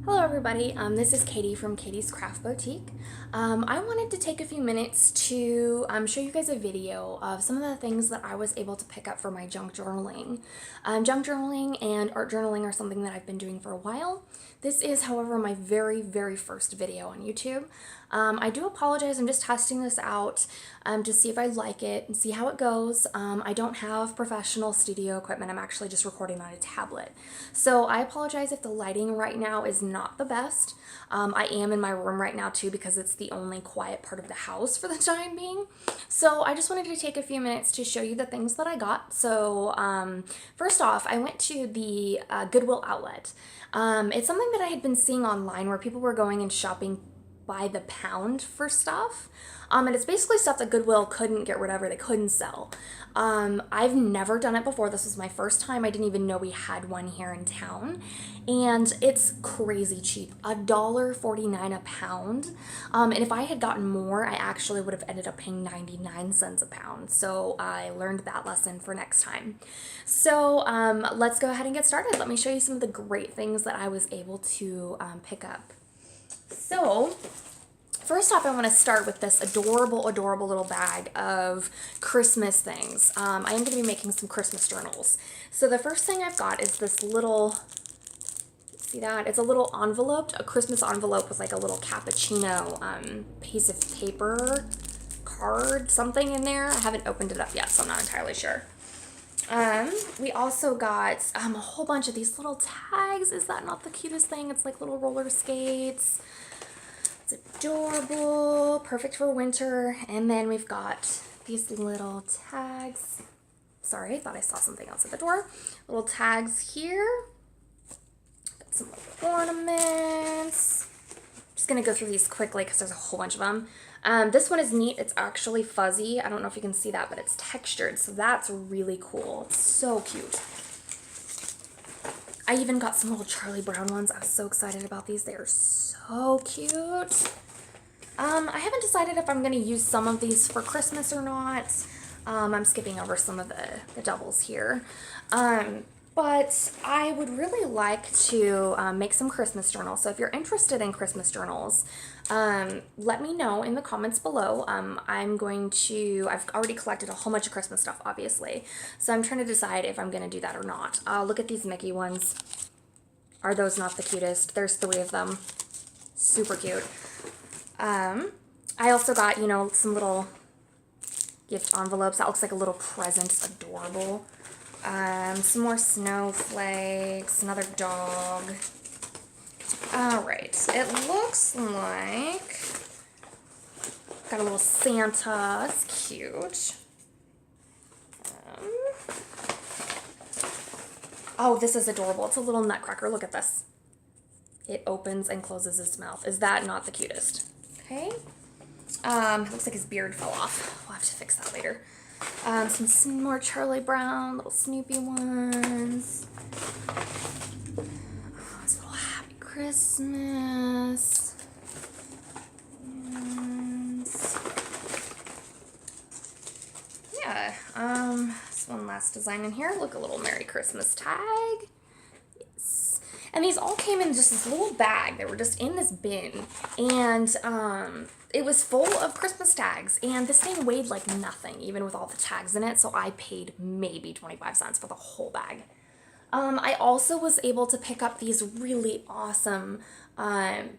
Hello everybody, this is Katie from Katie's Craft Boutique. I wanted to take a few minutes to show you guys a video of some of the things that I was able to pick up for my junk journaling. Junk journaling and art journaling are something that I've been doing for a while. This is, however, my very first video on YouTube. I do apologize, I'm just testing this out to see if I like it and see how it goes. I don't have professional studio equipment, I'm actually just recording on a tablet. So I apologize if the lighting right now is not the best. I am in my room right now too because it's the only quiet part of the house for the time being. So I just wanted to take a few minutes to show you the things that I got. So first off, I went to the Goodwill Outlet. It's something that I had been seeing online where people were going and shopping by the pound for stuff. And it's basically stuff that Goodwill couldn't get rid of or they couldn't sell. I've never done it before. This was my first time. I didn't even know we had one here in town. And it's crazy cheap. $1.49 a pound. And if I had gotten more, I actually would have ended up paying 99 cents a pound. So I learned that lesson for next time. So let's go ahead and get started. Let me show you some of the great things that I was able to pick up. So first off, I want to start with this adorable little bag of Christmas things. I am going to be making some Christmas journals. So the first thing I've got is this little, see that? It's a little envelope, a Christmas envelope with like a little cappuccino piece of paper, card, something in there. I haven't opened it up yet, so I'm not entirely sure. We also got a whole bunch of these little tags. Is that not the cutest thing? It's like little roller skates. It's adorable, perfect for winter. And then we've got these little tags. Sorry, I thought I saw something else at the door. Little tags here. Got some ornaments. Just gonna go through these quickly because there's a whole bunch of them. This one is neat. It's actually fuzzy. I don't know if you can see that, but it's textured, so that's really cool. It's so cute. I even got some little Charlie Brown ones. I was so excited about these. They are so cute. I haven't decided if I'm going to use some of these for Christmas or not. I'm skipping over some of the doubles here. But I would really like to make some Christmas journals. So if you're interested in Christmas journals, let me know in the comments below. I've already collected a whole bunch of Christmas stuff, obviously. So I'm trying to decide if I'm going to do that or not. Look at these Mickey ones. Are those not the cutest? There's 3 of them. Super cute. I also got, some little gift envelopes. That looks like a little present. It's adorable. Some more snowflakes, another dog. Alright, it looks like got a little Santa. It's cute. Oh, this is adorable. It's a little nutcracker. Look at this. It opens and closes its mouth. Is that not the cutest? Okay. It looks like his beard fell off. We'll have to fix that later. Some more Charlie Brown, little Snoopy ones. Oh, this little Happy Christmas. And yeah, this one last design in here. Look, a little Merry Christmas tag. Yes. And these all came in just this little bag. They were just in this bin. And it was full of Christmas tags, and this thing weighed like nothing, even with all the tags in it, so I paid maybe 25 cents for the whole bag. I also was able to pick up these really awesome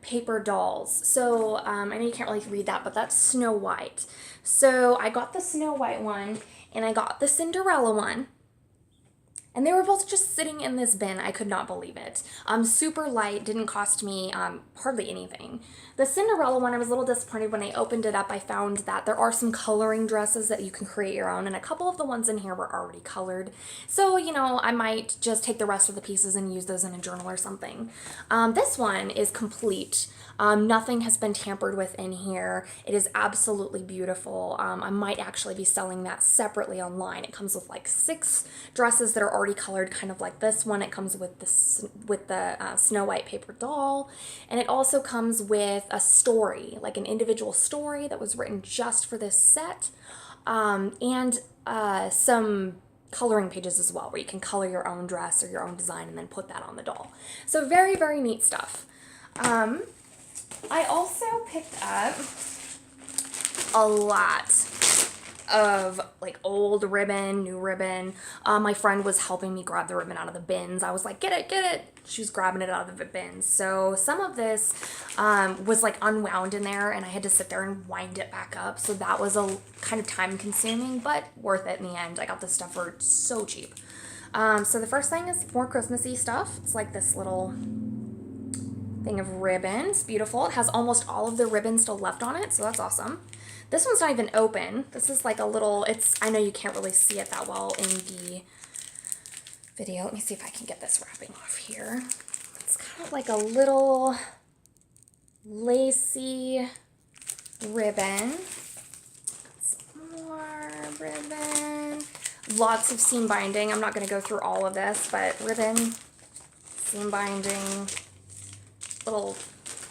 paper dolls. So I know you can't really read that, but that's Snow White. So I got the Snow White one, and I got the Cinderella one. And they were both just sitting in this bin. I could not believe it. Super light, didn't cost me hardly anything. The Cinderella one, I was a little disappointed when I opened it up. I found that there are some coloring dresses that you can create your own, and a couple of the ones in here were already colored. So, I might just take the rest of the pieces and use those in a journal or something. This one is complete. Nothing has been tampered with in here. It is absolutely beautiful. I might actually be selling that separately online. It comes with like 6 dresses that are already colored, kind of like this one. It comes with the Snow White paper doll, and it also comes with a story, like an individual story that was written just for this set, and some coloring pages as well, where you can color your own dress or your own design and then put that on the doll. So very neat stuff. I also picked up a lot of like old ribbon, new ribbon. My friend was helping me grab the ribbon out of the bins. I was like, get it, get it. She was grabbing it out of the bins. So some of this was like unwound in there and I had to sit there and wind it back up. So that was a kind of time consuming, but worth it in the end. I got this stuff for so cheap. So the first thing is more Christmassy stuff. It's like this little thing of ribbon. It's beautiful. It has almost all of the ribbon still left on it, so that's awesome. This one's not even open. This is like a little, I know you can't really see it that well in the video. Let me see if I can get this wrapping off here. It's kind of like a little lacy ribbon. Some more ribbon. Lots of seam binding. I'm not going to go through all of this, but ribbon, seam binding, little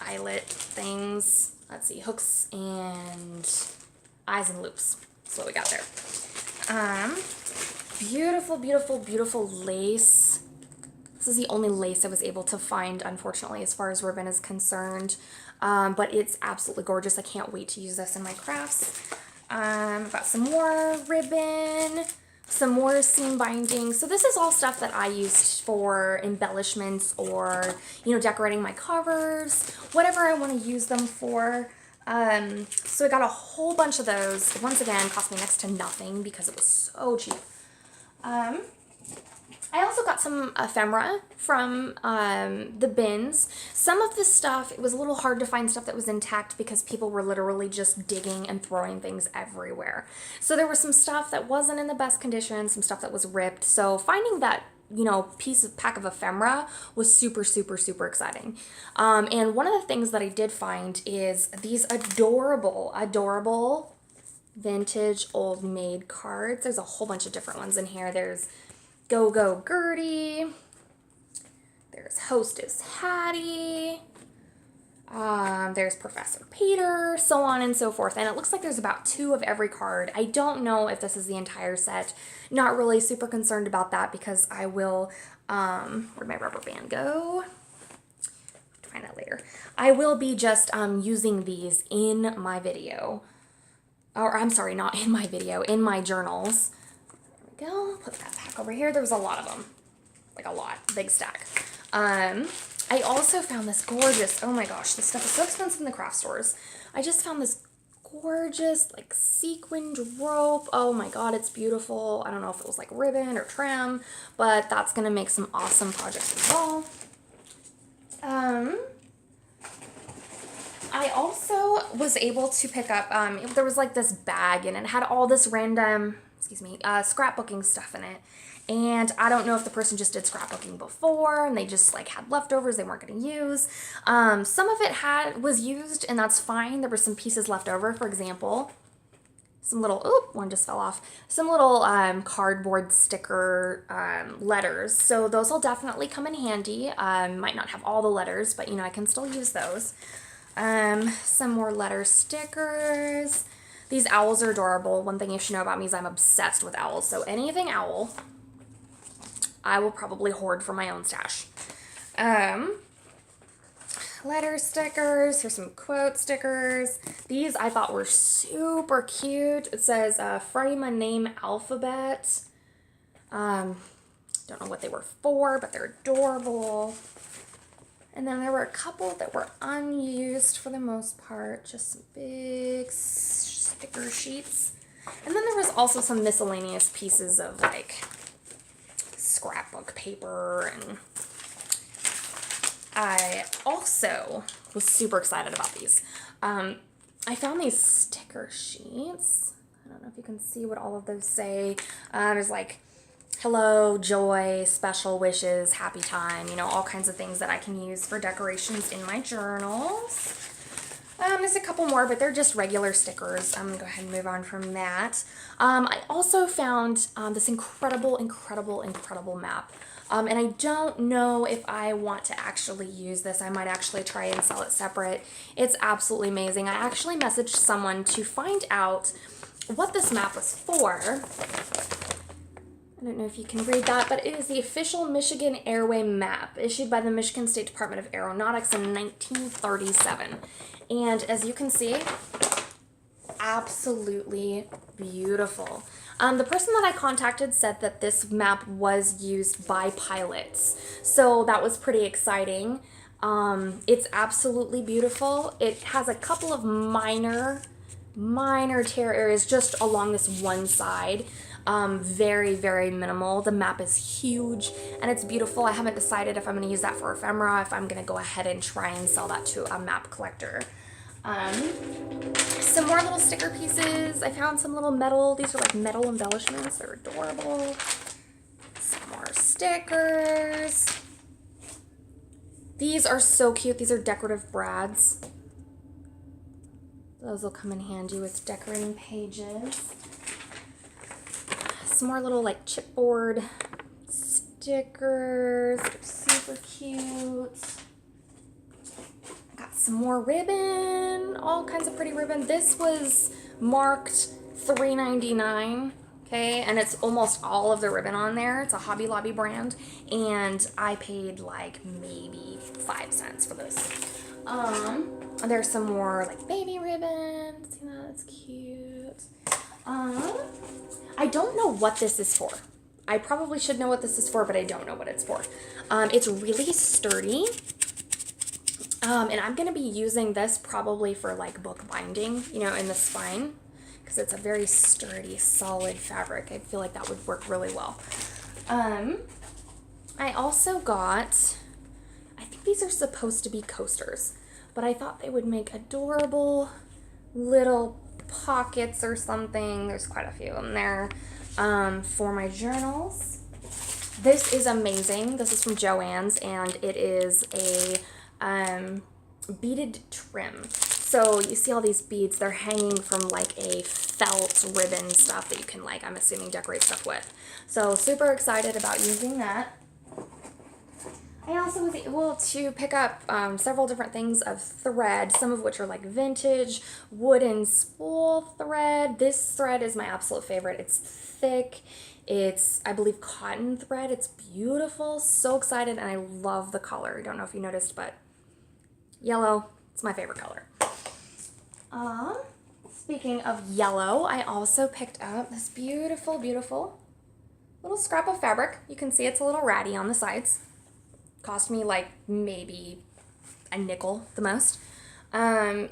eyelet things. Let's see, hooks and eyes and loops. That's what we got there. Beautiful, beautiful, beautiful lace. This is the only lace I was able to find, unfortunately, as far as ribbon is concerned. But it's absolutely gorgeous. I can't wait to use this in my crafts. I've got some more ribbon, some more seam binding. So this is all stuff that I used for embellishments or, you know, decorating my covers, whatever I want to use them for. So I got a whole bunch of those. Once again, cost me next to nothing because it was so cheap. I also got some ephemera from the bins. Some of this stuff, it was a little hard to find stuff that was intact because people were literally just digging and throwing things everywhere. So there was some stuff that wasn't in the best condition, some stuff that was ripped. So finding that, you know, pack of ephemera was super, super, super exciting. And one of the things that I did find is these adorable, adorable vintage old maid cards. There's a whole bunch of different ones in here. There's Go Go Gertie, there's Hostess Hattie, there's Professor Peter, so on and so forth. And it looks like there's about 2 of every card. I don't know if this is the entire set. Not really super concerned about that because I will, where'd my rubber band go? Find that later. I will be just using these in my video. Or I'm sorry, not in my video, in my journals. Go, put that back over here. There was a lot of them, like a lot, big stack. I also found this gorgeous, oh my gosh, this stuff is so expensive in the craft stores. I just found this gorgeous, like sequined rope. Oh my God, it's beautiful. I don't know if it was like ribbon or trim, but that's gonna make some awesome projects as well. I also was able to pick up, there was like this bag and it had all this random, scrapbooking stuff in it. And I don't know if the person just did scrapbooking before and they just like had leftovers they weren't going to use. Some of it was used and that's fine. There were some pieces left over. For example, some little, one just fell off. Some little cardboard sticker letters. So those will definitely come in handy. Might not have all the letters, but you know, I can still use those. Some more letter stickers. These owls are adorable. One thing you should know about me is I'm obsessed with owls. So anything owl, I will probably hoard for my own stash. Letter stickers. Here's some quote stickers. These I thought were super cute. It says, Friday my name alphabet. Don't know what they were for, but they're adorable. And then there were a couple that were unused for the most part. Just some big sticker sheets. And then there was also some miscellaneous pieces of like scrapbook paper. And I also was super excited about these. I found these sticker sheets. I don't know if you can see what all of those say. There's like hello, joy, special wishes, happy time, you know, all kinds of things that I can use for decorations in my journals. There's a couple more, but they're just regular stickers. I'm going to go ahead and move on from that. I also found this incredible, incredible, incredible map. And I don't know if I want to actually use this. I might actually try and sell it separate. It's absolutely amazing. I actually messaged someone to find out what this map was for. I don't know if you can read that, but it is the official Michigan Airway map issued by the Michigan State Department of Aeronautics in 1937. And as you can see, absolutely beautiful. The person that I contacted said that this map was used by pilots, so that was pretty exciting. It's absolutely beautiful. It has a couple of minor tear areas just along this one side. Very, very minimal. The map is huge and it's beautiful. I haven't decided if I'm going to use that for ephemera, if I'm going to go ahead and try and sell that to a map collector. Some more little sticker pieces. I found some little metal. These are like metal embellishments. They're adorable. Some more stickers. These are so cute. These are decorative brads. Those will come in handy with decorating pages. Some more little like chipboard stickers. They're super cute. Got some more ribbon. All kinds of pretty ribbon. This was marked $3.99. Okay, and it's almost all of the ribbon on there. It's a Hobby Lobby brand, and I paid like maybe 5 cents for this. There's some more like baby ribbon. See that? It's cute. I don't know what this is for. I probably should know what this is for, but I don't know what it's for. It's really sturdy. And I'm going to be using this probably for like book binding, you know, in the spine, because it's a very sturdy, solid fabric. I feel like that would work really well. I also got, I think these are supposed to be coasters, but I thought they would make adorable little pockets or something. There's quite a few of them there, for my journals. This is amazing. This is from Joann's, and it is a beaded trim. So you see all these beads, they're hanging from like a felt ribbon stuff that you can, like, I'm assuming, decorate stuff with. So super excited about using that. I also was able to pick up several different things of thread, some of which are like vintage wooden spool thread. This thread is my absolute favorite. It's thick. It's, I believe, cotton thread. It's beautiful. So excited, and I love the color. I don't know if you noticed, but yellow, it's my favorite color. Speaking of yellow, I also picked up this beautiful, beautiful little scrap of fabric. You can see it's a little ratty on the sides. Cost me like maybe a nickel the most. And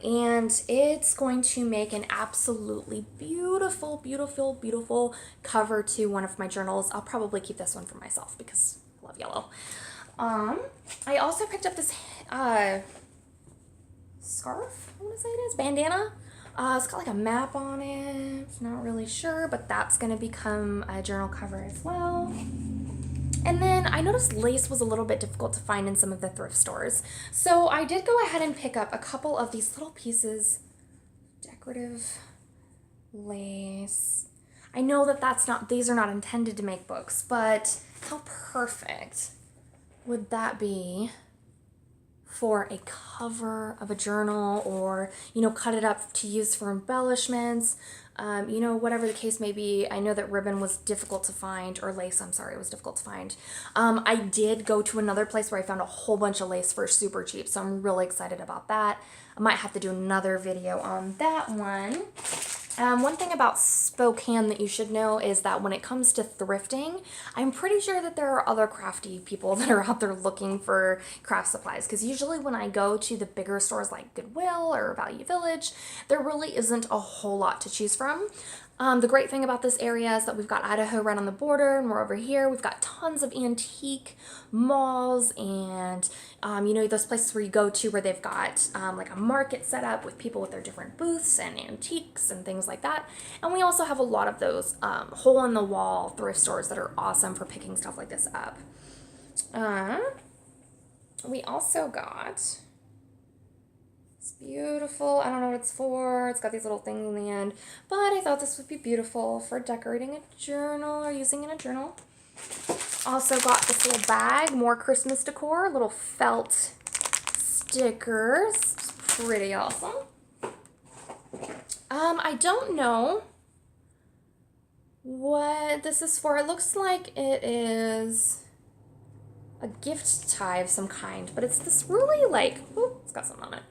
it's going to make an absolutely beautiful, beautiful, beautiful cover to one of my journals. I'll probably keep this one for myself because I love yellow. I also picked up this scarf, I want to say it is, bandana. It's got like a map on it. It's not really sure, but that's going to become a journal cover as well. And then I noticed lace was a little bit difficult to find in some of the thrift stores. So I did go ahead and pick up a couple of these little pieces, decorative lace. I know that these are not intended to make books, but how perfect would that be for a cover of a journal, or, you know, cut it up to use for embellishments, you know, whatever the case may be. I know that ribbon was difficult to find, or lace, I'm sorry, it was difficult to find. I did go to another place where I found a whole bunch of lace for super cheap, so I'm really excited about that. I might have to do another video on that one. One thing about Spokane that you should know is that when it comes to thrifting, I'm pretty sure that there are other crafty people that are out there looking for craft supplies, because usually when I go to the bigger stores like Goodwill or Value Village, there really isn't a whole lot to choose from. The great thing about this area is that we've got Idaho right on the border, and we're over here. We've got tons of antique malls and, you know, those places where you go to where they've got like a market set up with people with their different booths and antiques and things like that. And we also have a lot of those hole-in-the-wall thrift stores that are awesome for picking stuff like this up. We also got it's beautiful. I don't know what it's for. It's got these little things in the end, but I thought this would be beautiful for decorating a journal or using in a journal. Also got this little bag, more Christmas decor, little felt stickers. It's pretty awesome. I don't know what this is for. It looks like it is a gift tie of some kind, but it's this really like, oh, it's got something on it.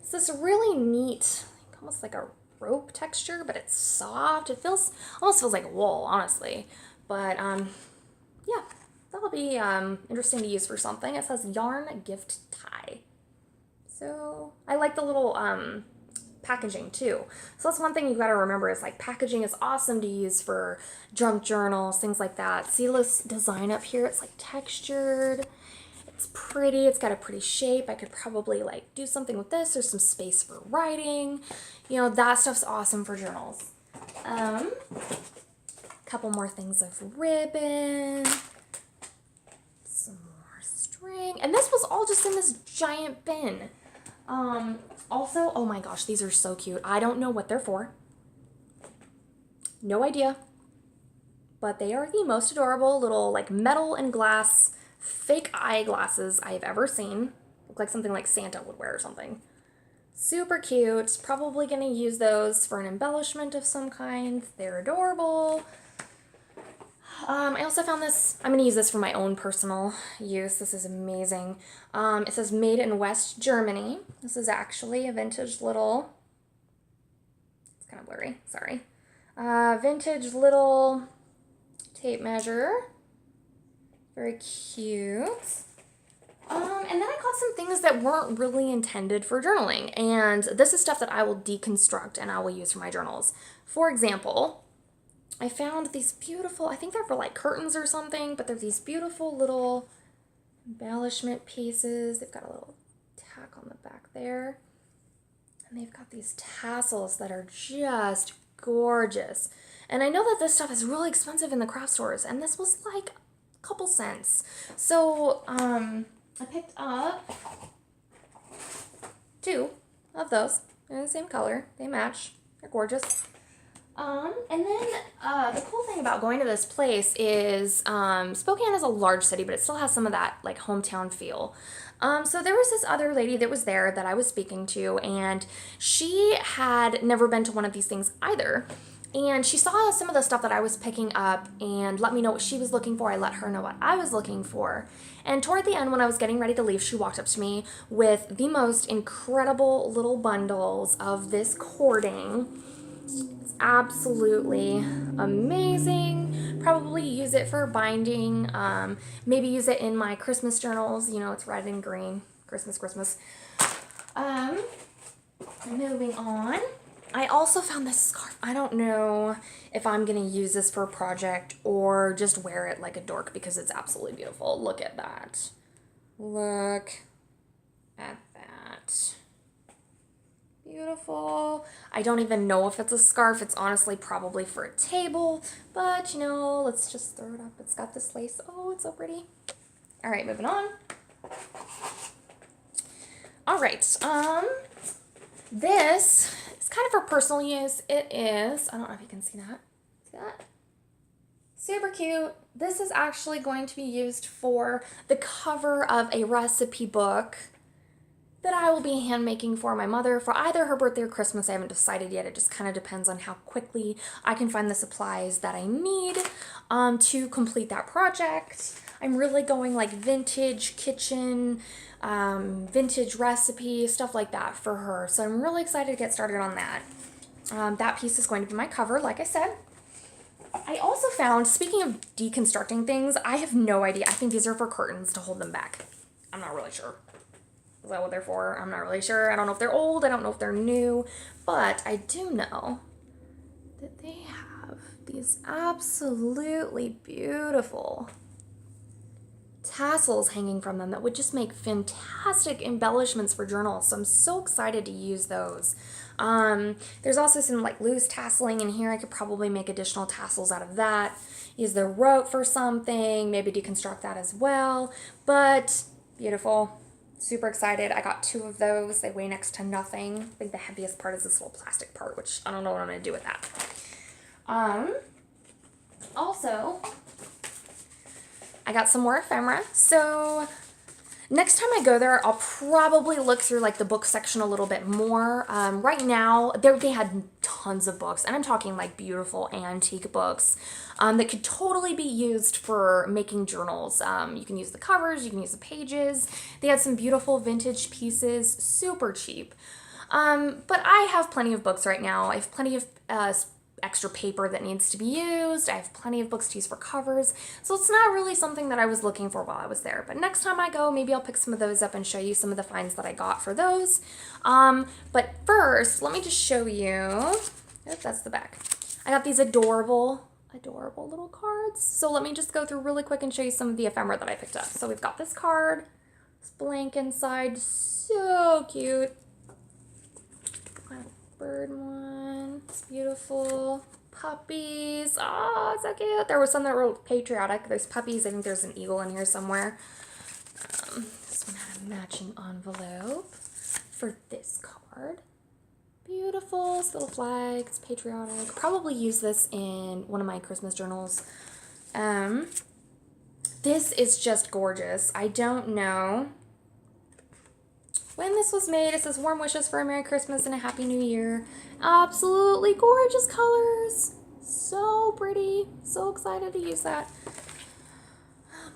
It's this really neat, almost like a rope texture, but it's soft. It almost feels like wool, honestly. But yeah, that'll be interesting to use for something. It says yarn gift tie. So I like the little packaging too. So that's one thing you got to remember is like packaging is awesome to use for junk journals, things like that. See this design up here? It's like textured. It's pretty. It's got a pretty shape. I could probably like do something with this. There's some space for writing. You know, that stuff's awesome for journals. Couple more things of ribbon. Some more string. And this was all just in this giant bin. Also, oh my gosh, these are so cute. I don't know what they're for. No idea. But they are the most adorable little like metal and glass fake eyeglasses I've ever seen. Look like something like Santa would wear or something. Super cute. Probably gonna use those for an embellishment of some kind. They're adorable. I also found this. I'm gonna use this for my own personal use. This is amazing. It says made in West Germany. This is actually a vintage little, it's kind of blurry, sorry. Vintage little tape measure. Very cute. And then I got some things that weren't really intended for journaling. And this is stuff that I will deconstruct and I will use for my journals. For example, I found these beautiful, I think they're for like curtains or something, but they're these beautiful little embellishment pieces. They've got a little tack on the back there. And they've got these tassels that are just gorgeous. And I know that this stuff is really expensive in the craft stores, and this was like a couple cents. So I picked up 2 of those. They're the same color. They match. They're gorgeous. And then the cool thing about going to this place is Spokane is a large city, but it still has some of that like hometown feel. So there was this other lady that was there that I was speaking to, and she had never been to one of these things either. And she saw some of the stuff that I was picking up and let me know what she was looking for. I let her know what I was looking for. And toward the end, when I was getting ready to leave, she walked up to me with the most incredible little bundles of this cording. It's absolutely amazing. Probably use it for binding. Maybe use it in my Christmas journals. You know, it's red and green. Christmas, Christmas. Moving on. I also found this scarf. I don't know if I'm going to use this for a project or just wear it like a dork because it's absolutely beautiful. Look at that. Look at that. Beautiful. I don't even know if it's a scarf. It's honestly probably for a table, but you know, let's just throw it up. It's got this lace. Oh, it's so pretty. All right, moving on. All right. This is kind of for personal use. It is, I don't know if you can see that. See that? Super cute. This is actually going to be used for the cover of a recipe book that I will be hand making for my mother for either her birthday or Christmas. I haven't decided yet. It just kind of depends on how quickly I can find the supplies that I need to complete that project. I'm really going like vintage kitchen, vintage recipe, stuff like that for her. So I'm really excited to get started on that. That piece is going to be my cover, like I said. I also found, speaking of deconstructing things, I have no idea. I think these are for curtains to hold them back. I'm not really sure. Is that what they're for? I'm not really sure. I don't know if they're old. I don't know if they're new. But I do know that they have these absolutely beautiful tassels hanging from them that would just make fantastic embellishments for journals. So I'm so excited to use those. There's also some like loose tasseling in here. I could probably make additional tassels out of that. Use the rope for something. Maybe deconstruct that as well. But beautiful. Super excited. I got 2 of those. They weigh next to nothing. I think the heaviest part is this little plastic part, which I don't know what I'm going to do with that. Also, I got some more ephemera. So Next time I go there, I'll probably look through like the book section a little bit more. Right now, they had tons of books, and I'm talking like beautiful antique books that could totally be used for making journals. You can use the covers, you can use the pages. They had some beautiful vintage pieces, super cheap. But I have plenty of books right now. I have plenty of extra paper that needs to be used. I have plenty of books to use for covers. So it's not really something that I was looking for while I was there. But next time I go, maybe I'll pick some of those up and show you some of the finds that I got for those. But first, let me just show you. Oh, that's the back. I got these adorable little cards. So let me just go through really quick and show you some of the ephemera that I picked up. So we've got this card. It's blank inside. So cute. Bird one. It's beautiful. Puppies. Oh, so cute. There were some that were patriotic. There's puppies. I think there's an eagle in here somewhere. This one had a matching envelope for this card. Beautiful. This little flag. It's patriotic. Probably use this in one of my Christmas journals. This is just gorgeous. I don't know when this was made. It says warm wishes for a Merry Christmas and a Happy New Year. Absolutely gorgeous colors. So pretty. So excited to use that.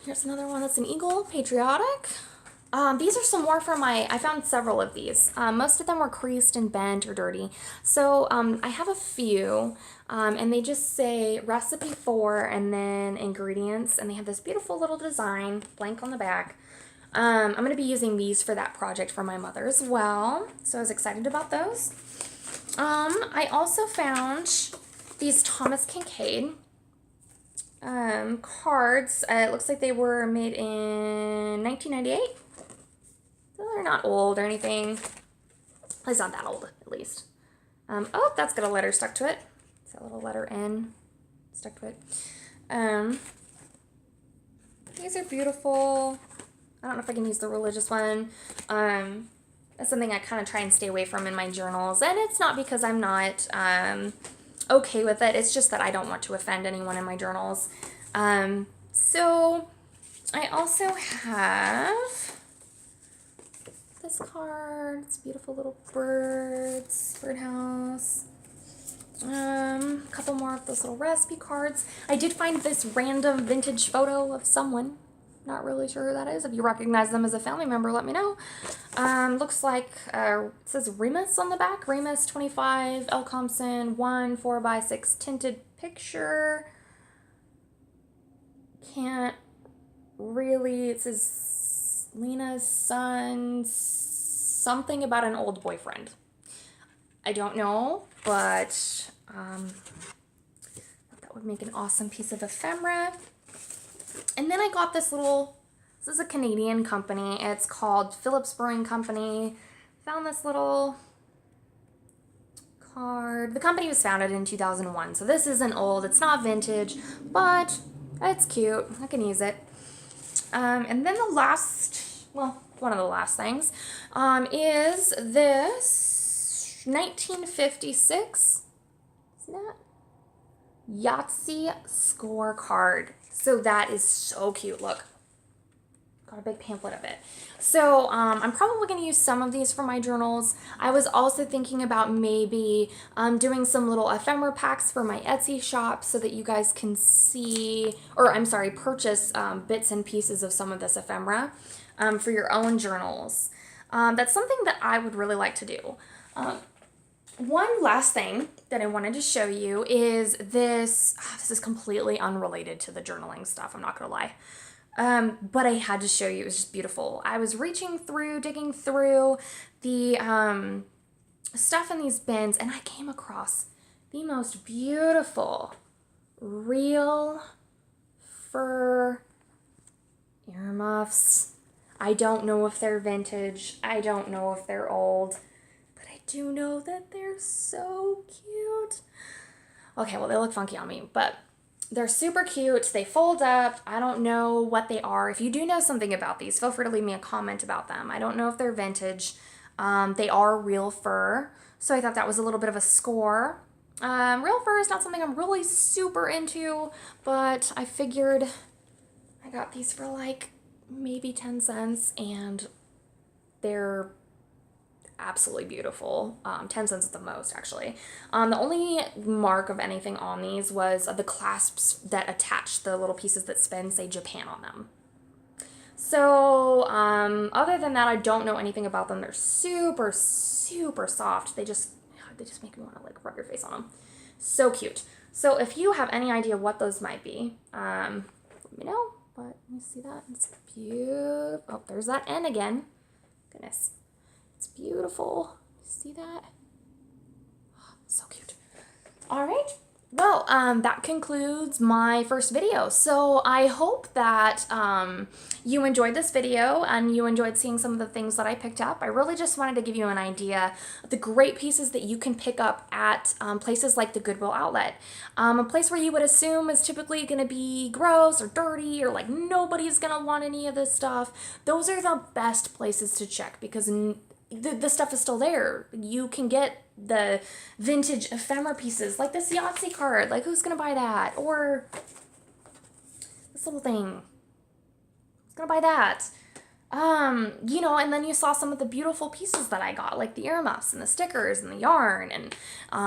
Here's another one that's an eagle, patriotic. These are some more from I found several of these. Most of them were creased and bent or dirty. So I have a few, and they just say recipe for and then ingredients, and they have this beautiful little design, blank on the back. I'm going to be using these for that project for my mother as well. So I was excited about those. I also found these Thomas Kincaid cards. It looks like they were made in 1998. So they're not old or anything. At least not that old, at least. Oh, that's got a letter stuck to it. It's a little letter N stuck to it. These are beautiful. I don't know if I can use the religious one. That's something I kind of try and stay away from in my journals. And it's not because I'm not okay with it. It's just that I don't want to offend anyone in my journals. So I also have this card. It's beautiful little birds, birdhouse. A couple more of those little recipe cards. I did find this random vintage photo of someone. Not really sure who that is. If you recognize them as a family member, let me know. Looks like it says Remus on the back. Remus 25, L. Compson, 1 4x6 tinted picture. Can't really. It says Lena's son. Something about an old boyfriend. I don't know, but that would make an awesome piece of ephemera. And then I got this is a Canadian company. It's called Phillips Brewing Company. Found this little card. The company was founded in 2001, so this isn't old. It's not vintage, but it's cute. I can use it. And then one of the last things is this 1956. Isn't that? Yahtzee scorecard. So that is so cute. Look, got a big pamphlet of it. So I'm probably going to use some of these for my journals. I was also thinking about maybe doing some little ephemera packs for my Etsy shop so that you guys can see, or I'm sorry, purchase bits and pieces of some of this ephemera for your own journals. That's something that I would really like to do. One last thing that I wanted to show you is this. This is completely unrelated to the journaling stuff, I'm not going to lie. But I had to show you. It was just beautiful. I was digging through the stuff in these bins, and I came across the most beautiful real fur earmuffs. I don't know if they're vintage. I don't know if they're old. Do know that they're so cute. Okay, well, they look funky on me, but they're super cute. They fold up. I don't know what they are. If you do know something about these, feel free to leave me a comment about them. I don't know if they're vintage. They are real fur, so I thought that was a little bit of a score. Real fur is not something I'm really super into, but I figured I got these for like maybe 10 cents, and they're absolutely beautiful. 10 cents at the most, actually. The only mark of anything on these was the clasps that attach the little pieces that spin say Japan on them. So, other than that, I don't know anything about them. They're super, super soft. They just make me want to like rub your face on them. So cute. So if you have any idea what those might be, let me know. But let me see that. It's beautiful. Oh, there's that N again. Goodness. It's beautiful. See that? So cute. All right. Well, that concludes my first video. So I hope that you enjoyed this video and you enjoyed seeing some of the things that I picked up. I really just wanted to give you an idea of the great pieces that you can pick up at places like the Goodwill Outlet. A place where you would assume is typically going to be gross or dirty or like nobody's going to want any of this stuff. Those are the best places to check because the stuff is still there. You can get the vintage ephemera pieces like this Yahtzee card. Like, who's gonna buy that? Or this little thing. Who's gonna buy that? You know, and then you saw some of the beautiful pieces that I got, like the earmuffs and the stickers and the yarn and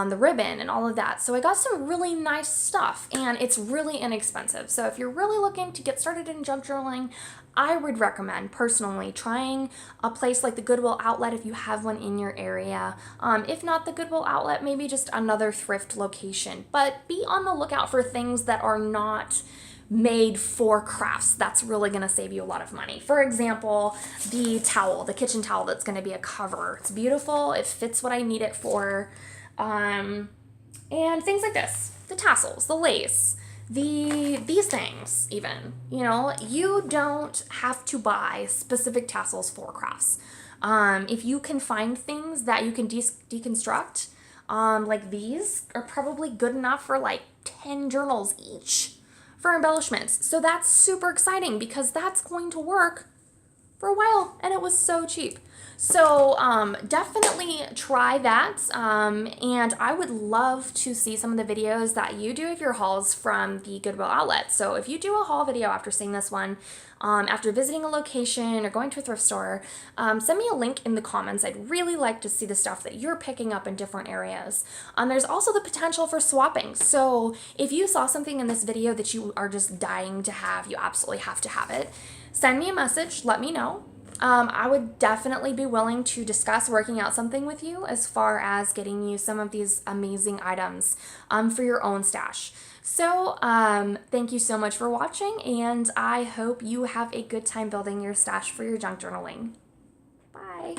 the ribbon and all of that. So I got some really nice stuff, and it's really inexpensive. So if you're really looking to get started in junk journaling, I would recommend personally trying a place like the Goodwill Outlet if you have one in your area. If not the Goodwill Outlet, maybe just another thrift location. But be on the lookout for things that are not made for crafts. That's really going to save you a lot of money. For example, the towel, the kitchen towel that's going to be a cover. It's beautiful. It fits what I need it for. And things like this, the tassels, the lace, these things even, you know, you don't have to buy specific tassels for crafts. If you can find things that you can deconstruct, like these are probably good enough for like 10 journals each for embellishments. So that's super exciting because that's going to work for a while, and it was so cheap. So definitely try that, and I would love to see some of the videos that you do of your hauls from the Goodwill Outlet. So if you do a haul video after seeing this one, after visiting a location or going to a thrift store, send me a link in the comments. I'd really like to see the stuff that you're picking up in different areas. There's also the potential for swapping. So if you saw something in this video that you are just dying to have, you absolutely have to have it, send me a message, let me know. I would definitely be willing to discuss working out something with you as far as getting you some of these amazing items for your own stash. So thank you so much for watching, and I hope you have a good time building your stash for your junk journaling. Bye.